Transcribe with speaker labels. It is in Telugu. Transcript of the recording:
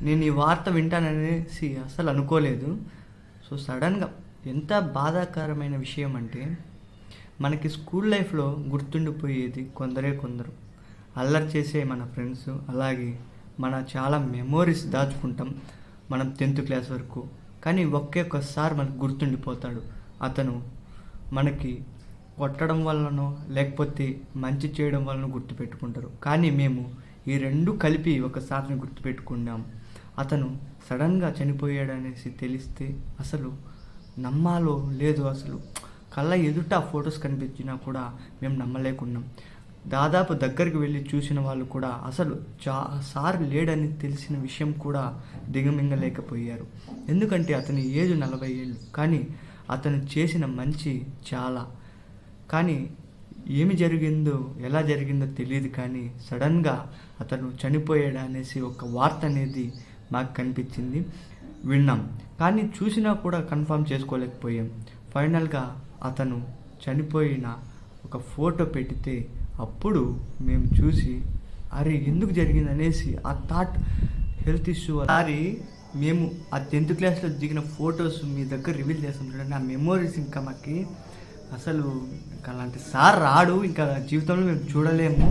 Speaker 1: నేను ఈ వార్త వింటాననేసి అసలు అనుకోలేదు. సో సడన్గా ఎంత బాధాకరమైన విషయం అంటే, మనకి స్కూల్ లైఫ్లో గుర్తుండిపోయేది కొందరే కొందరు. అల్లరి చేసే మన ఫ్రెండ్స్, అలాగే మన చాలా మెమోరీస్ దాచుకుంటాం మనం 10th క్లాస్ వరకు. కానీ ఒకే ఒక్కసారి మనకు గుర్తుండిపోతాడు. అతను మనకి కొట్టడం వల్లనో లేకపోతే మంచి చేయడం వలన గుర్తుపెట్టుకుంటారు. కానీ మేము ఈ రెండు కలిపి ఒకసారిని గుర్తుపెట్టుకున్నాం. అతను సడన్గా చనిపోయాడనేసి తెలిస్తే అసలు నమ్మాలో లేదు. అసలు కళ్ళ ఎదుట ఆ ఫొటోస్ కనిపించినా కూడా మేము నమ్మలేకున్నాం. దాదాపు దగ్గరికి వెళ్ళి చూసిన వాళ్ళు కూడా అసలు సార్ లేడని తెలిసిన విషయం కూడా దిగమింగలేకపోయారు. ఎందుకంటే అతని ఏజ్ 40 ఏళ్ళు, కానీ అతను చేసిన మంచి చాలా. కానీ ఏమి జరిగిందో ఎలా జరిగిందో తెలియదు, కానీ సడన్గా అతను చనిపోయాడు అనేసి ఒక వార్త అనేది మాకు కనిపించింది, విన్నాం. కానీ చూసినా కూడా కన్ఫర్మ్ చేసుకోలేకపోయాం. ఫైనల్గా అతను చనిపోయిన ఒక ఫోటో పెడితే అప్పుడు మేము చూసి అరే ఎందుకు జరిగింది అనేసి ఆ థాట్, హెల్త్ ఇష్యూ సారి మేము ఆ 10th క్లాస్లో దిగిన ఫొటోస్ మీ దగ్గర రివీల్ చేస్తాం చూడండి. ఆ మెమోరీస్ ఇంకా మాకు అసలు ఇంకా అలాంటి సార్ రాడు, ఇంకా జీవితంలో మేము చూడలేము.